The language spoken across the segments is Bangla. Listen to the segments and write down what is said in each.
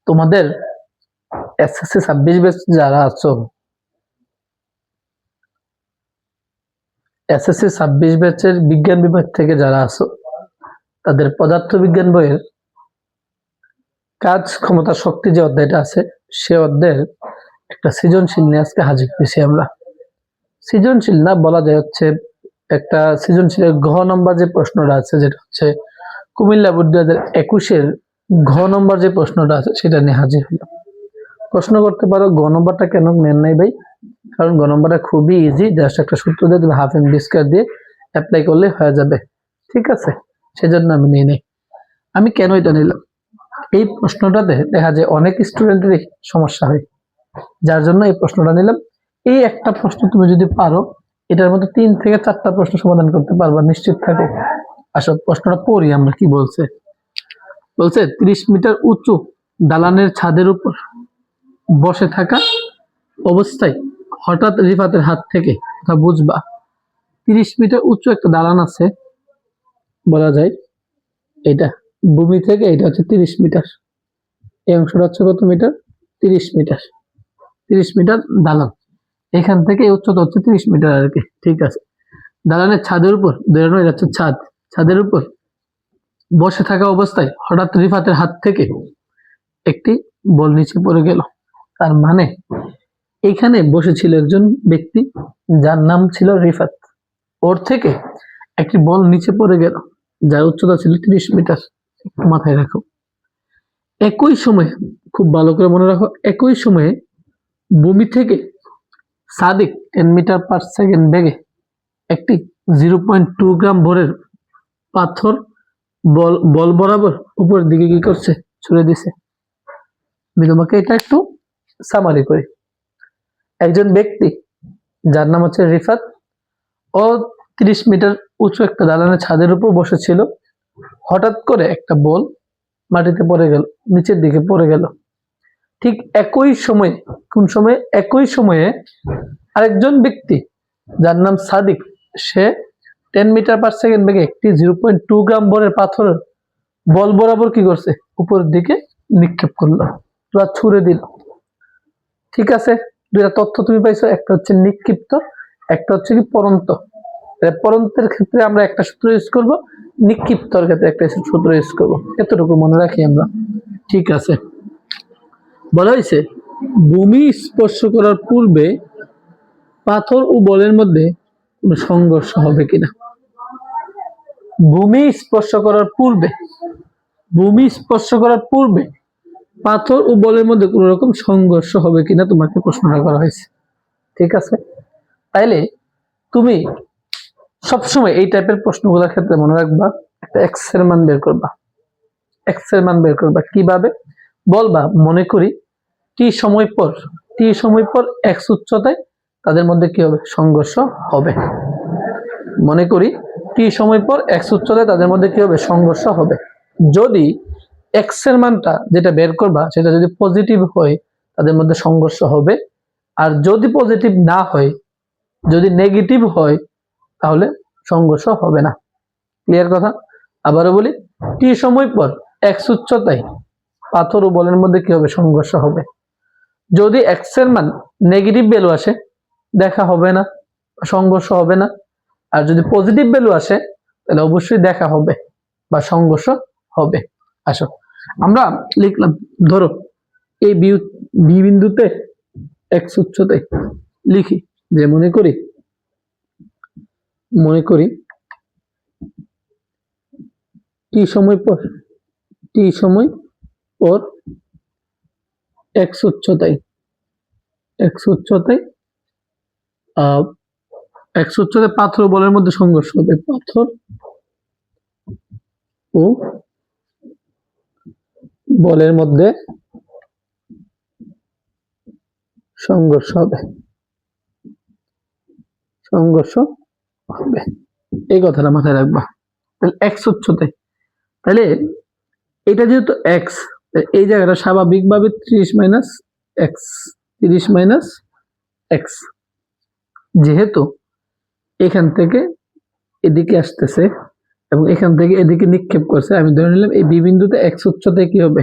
তোমাদের এসএসসি 26 ব্যাচ যারা আছো, এসএসসি 26 ব্যাচের বিজ্ঞান বিভাগ থেকে যারা আছো, তাদের পদার্থবিজ্ঞান বইয়ের কাজ ক্ষমতা শক্তি যে অধ্যায়টা আছে, সে অধ্যায়ের একটা সৃজনশীল নিয়ে আজকে হাজির হয়েছি আমরা। সৃজনশীল না বলা যায় হচ্ছে একটা সৃজনশীলের ঘ নম্বর যে প্রশ্নটা আছে, যেটা হচ্ছে কুমিল্লা বোর্ড 2021-এর ঘ নম্বর যে প্রশ্নটা আছে সেটা নিয়ে হাজির হলাম। প্রশ্ন করতে পারো ঘ নম্বরটা কেন নেন নাই ভাই? কারণ ঘ নম্বরটা খুবই ইজি, জাস্ট একটা সূত্র দিয়ে তুমি হাফ এম ডি স্কয়ার দিয়ে অ্যাপ্লাই করলে হয়ে যাবে, ঠিক আছে? সেজন্য আমি নিয়ে নেই। আমি কেন এটা নিলাম, এই প্রশ্নটাতে দেখা যায় অনেক স্টুডেন্টেরই সমস্যা হয়, যার জন্য এই প্রশ্নটা নিলাম। এই একটা প্রশ্ন তুমি যদি পারো, এটার মধ্যে 3 থেকে 4টা প্রশ্ন সমাধান করতে পারবা, নিশ্চিত থাকো। আসলে প্রশ্নটা পড়ি আমরা, কি বলছে। বলছে 30 মিটার উঁচু দালানের ছাদের উপর বসে থাকা অবস্থায় হঠাৎ রিফাতের হাত থেকে, কথা বুঝবা, 30 মিটার উঁচু একটা দালান আছে, বলা যায় এটা ভূমি থেকে এটা হচ্ছে 30 মিটার, এই অংশটা হচ্ছে কত মিটার? 30 মিটার। 30 মিটার দালান, এখান থেকে এই উচ্চতা হচ্ছে 30 মিটার আর কি, ঠিক আছে? দালানের ছাদের উপর, ধরে এটা হচ্ছে ছাদ, ছাদের উপর বসে থাকা অবস্থায় হঠাৎ রিফাতের হাত থেকে একটি বল নিচে পড়ে গেল। তার মানে এখানে বসেছিল একজন ব্যক্তি যার নাম ছিল রিফাত, ওর থেকে একটি বল নিচে পড়ে গেল যার উচ্চতা ছিল 30 মিটার। মাথায় রাখো, একই সময়ে, খুব ভালো করে মনে রাখো, একই সময়ে ভূমি থেকে সাদিক 10 মিটার পার সেকেন্ড বেগে একটি 0.2 গ্রাম ভরের পাথর বল বরাবর উপরের দিকে কি করছে? ছুড়ে দিছে। আমি তোমাকে এটা একটু সামারি করি। একজন ব্যক্তি যার নাম হচ্ছে রিফাত, ও 30 মিটার উঁচু একটা দালানের ছাদের উপর বসেছিল। হঠাৎ করে একটা বল মাটিতে পড়ে গেল, নিচের দিকে পড়ে গেল। ঠিক একই সময়ে, কোন সময়ে? একই সময়ে আরেকজন ব্যক্তি যার নাম সাদিক, সে 10 মিটার পার সেকেন্ড বেগে একটি 0.2 গ্রাম ভরের পাথর বল বরাবর কি করছে? উপরের দিকে নিক্ষেপ করলো বা ছুড়ে দিল, ঠিক আছে? দুইটা তথ্য তুমি পাইছো, একটা হচ্ছে নিক্ষিপ্ত, একটা হচ্ছে কি পরন্ত। পরন্তের ক্ষেত্রে আমরা একটা সূত্র ইউজ করব, নিক্ষিপ্তর ক্ষেত্রে একটা সূত্র ইউজ করব, এতটুকু মনে রাখি আমরা, ঠিক আছে? বলা হয়েছে ভূমি স্পর্শ করার পূর্বে পাথর ও বলের মধ্যে কোনো সংঘর্ষ হবে কিনা। ভূমি স্পর্শ করার পূর্বে, ভূমি স্পর্শ করার পূর্বে পাথর ও বলের মধ্যে কোনো রকম সংঘর্ষ হবে কিনা তোমাকে প্রশ্নটা করা হয়েছে, ঠিক আছে? তাইলে তুমি সবসময় এই টাইপের প্রশ্নগুলোর ক্ষেত্রে মনে রাখবা, একটা এক্স এর মান বের করবা। এক্স এর মান বের করবা কিভাবে? বলবা, মনে করি টি সময় পর এক্স উচ্চতায় তাদের মধ্যে কি হবে? সংঘর্ষ হবে। মনে করি টি সময় পর এক্স উচ্চতায় তাদের মধ্যে কি হবে? সংঘর্ষ হবে। যদি এক্স এর মানটা যেটা বের করবা সেটা যদি পজিটিভ হয়, তাদের মধ্যে সংঘর্ষ হবে। আর যদি পজিটিভ না হয়, যদি নেগেটিভ হয়, তাহলে সংঘর্ষ হবে না। ক্লিয়ার কথা? আবারও বলি, টি সময় পর এক্স উচ্চতায় পাথর ও বলের মধ্যে কি হবে? সংঘর্ষ হবে। যদি এক্স এর মান নেগেটিভ ভ্যালু আসে, দেখা হবে না, সংঘর্ষ হবে না। আর যদি পজিটিভ ভ্যালু আসে, তাহলে অবশ্যই দেখা হবে বা সংঘর্ষ হবে। আসো আমরা লিখলাম, ধরো এই বি বিন্দুতে এক্স উচ্চতায় লিখি যে মনে করি টি সময় পর এক্স উচ্চতায় পাথর ও বলের মধ্যে সংঘর্ষ হবে। পাথর ও বলের মধ্যে সংঘর্ষ হবে, এই কথাটা মাথায় রাখবা। তাহলে এক্স উচ্চতায়, তাহলে এটা যেহেতু এক্স, এই জায়গাটা স্বাভাবিকভাবে 30 মাইনাস এক্স, যেহেতু এখান থেকে এদিকে আসতেছে এবং এখান থেকে এদিকে নিক্ষেপ করছে, আমি ধরে নিলাম এই বি বিন্দুতে এক্স উচ্চতায় কি হবে?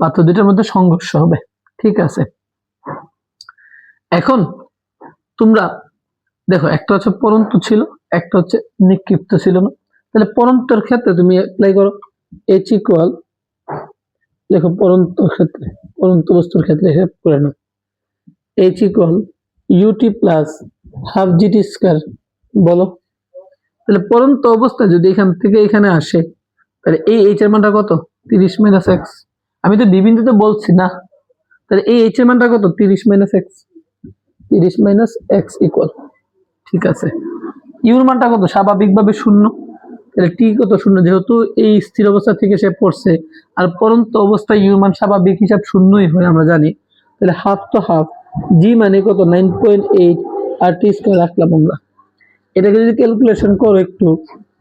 পাথর দুইটার মধ্যে সংঘর্ষ হবে। ঠিক আছে, এখন তোমরা দেখো একটা হচ্ছে পরন্তু ছিল, একটা হচ্ছে নিক্ষিপ্ত ছিল না। তাহলে পরন্তর ক্ষেত্রে তুমি অ্যাপ্লাই করো এইচ ইকুয়াল, দেখো পরন্তর ক্ষেত্রে, পরন্ত বস্তুর ক্ষেত্রে হেল্প করে নাও, h equal u t plus half GT square. বলো তাহলে পরন্ত অবস্থায় যদি এখান থেকে এখানে আসে, তাহলে এই এইচ এর মানটা কত? 30 মাইনাস এক্স। আমি তো বিবিন্দুতে বলছি না, তাহলে এই এইচ এর মানটা কত? 30 minus x, 30 minus x equal. ঠিক আছে, ইউর মানটা কত? স্বাভাবিকভাবে শূন্য। তাহলে টি কত? শূন্য, যেহেতু এই স্থির অবস্থা থেকে সে পড়ছে, আর পরন্ত অবস্থায় ইউর মান স্বাভাবিক হিসাব শূন্যই হয় আমরা জানি। তাহলে হাফ তো হাফ, জি মানে কত? 9.8, আর টি স্কয়ার রাখলাম আমরা। এটাকে যদি ক্যালকুলেশন করো একটু,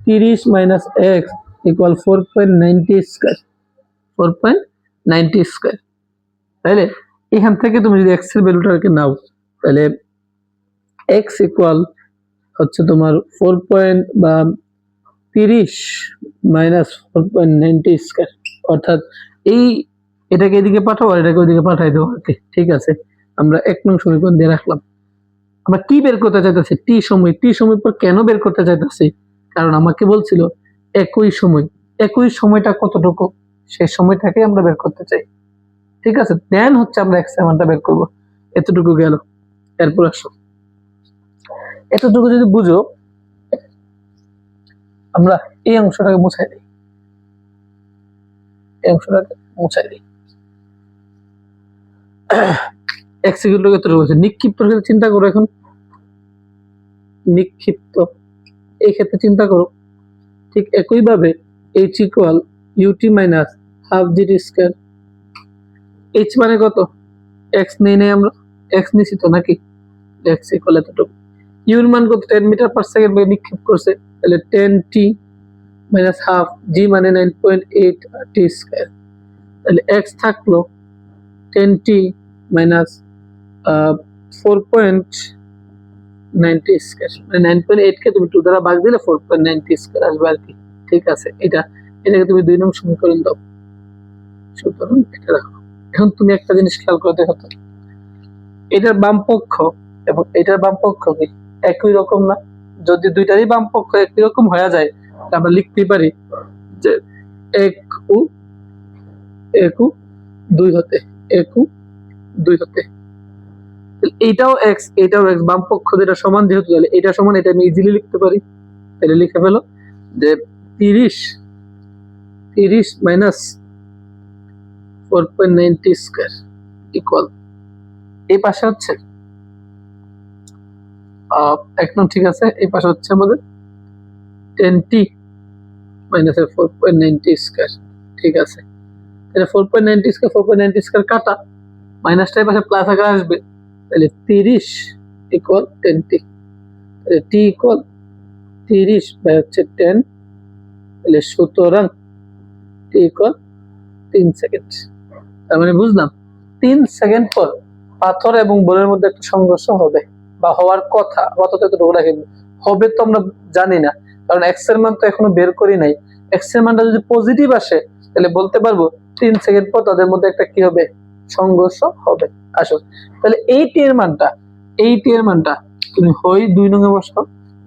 30 minus x equal 4.90 square, 4.90 square. তাহলে এখান থেকে তুমি যদি এক্স এর ভ্যালুটাকে নাও, তাহলে এক্স ইকুয়াল হচ্ছে তোমার 30 মাইনাস 4.90 স্কয়ার, অর্থাৎ এটাকে এদিকে পাঠাবো আর এটাকে ওইদিকে পাঠাই দেবো আর কি। ঠিক আছে, আমরা 1 নং সমীকরণ দিয়ে রাখলাম। আমরা কি বের করতে চাইতেছি? টি সময়। টি সময় পর কেন বের করতে চাইতেছি? কারণ আমাকে বলছিল একই সময়, একই সময়টা কতটুকু, সেই সময়টাকে আমরা বের করতে চাই। ঠিক আছে, দেন হচ্ছে আমরা এক্স এর মানটা বের করবো। এতটুকু গেল। এরপর আসো, এতটুকু যদি বুঝো, আমরা এই অংশটাকে মুছাই দিই, এই অংশটাকে মুছাই দিই। এক্স ইকুয়াল টু এতটুকু আছে। নিক্ষিপ্ত ক্ষেত্রে চিন্তা করো এখন, নিক্ষিপ্ত এই ক্ষেত্রে চিন্তা করো, ঠিক একইভাবে H equal UT minus half GT square. H মানে কত? এক্স নেই নাই আমরা, এক্স নিছি তো নাকি? এক্স ইকুয়াল এতটুকু। ইউর মান কত? 10 মিটার পার সেকেন্ড নিক্ষেপ করছে, তাহলে 10 টি মাইনাস হাফ, জি মানে 9.8 আর টি স্কয়ার। তাহলে এক্স থাকলো 10 টি মাইনাস 4.90 স্কয়ার, মানে 9.8 কে তুমি 2 দ্বারা ভাগ দিলে 4.90 স্কয়ার আসবে আর কি। ঠিক আছে, এটাকে তুমি 2 নং সমীকরণ দাও। সুতরাং এটা রাখো। এখন তুমি একটা জিনিস খেয়াল করে দেখো তো, এটার বাম পক্ষ এবং এটার বাম পক্ষ কি একই রকম না? যদি দুইটারই বাম পক্ষ একই রকম হয়ে যায়, আমরা লিখতে পারি যে একু একু 2 হতে, একু 2 হতে। এইটাও এক্স, এইটাও এক্স, বাম পক্ষ যেটা সমান যেহেতু, তাহলে এটা সমান, এটা আমি ইজিলি লিখতে পারি। তাহলে লিখে ফেলো যে 30 মাইনাস 4.90 স্কয়ার ইকুয়াল, এই পাশে হচ্ছে একদম ঠিক আছে, এই পাশে হচ্ছে আমাদের 10t মাইনাস 4.90 স্কয়ার। ঠিক আছে, তাহলে 4.90 স্কয়ার 4.90 স্কয়ার কাটা, মাইনাসটা এই পাশে প্লাস আকারে আসবে, তাহলে 30 ইকুয়াল 10t। তাহলে t ইকুয়াল 30 বাই হচ্ছে 10, তাহলে সুতরাং t ইকুয়াল 3 সেকেন্ড। তার মানে বুঝলাম 3 সেকেন্ড পর পাথর এবং বলের মধ্যে একটা সংঘর্ষ হবে, বা হওয়ার কথা। আপাতত এতটুকু রাখি, হবে তো আমরা জানি না, কারণ এক্স এর মান তো এখনো বের করি নাই। এক্স এর মানটা যদি পজিটিভ আসে, তাহলে বলতে পারবো 3 সেকেন্ড পর তাদের মধ্যে একটা কি হবে? সংঘর্ষ হবে। আসো, তাহলে এই টি এর মানটা, এই টি এর মানটা তুমি হয় 2 নং এ বসাও,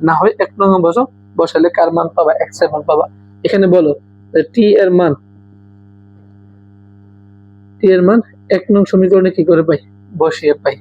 না হয় 1 নং এ বসাও। বসালে কার মান পাবা? এক্স এর মান পাবা। এখানে বলো টি এর মান, টি এর মান 1 নং সমীকরণে কি করে পাই? বসিয়ে পাই।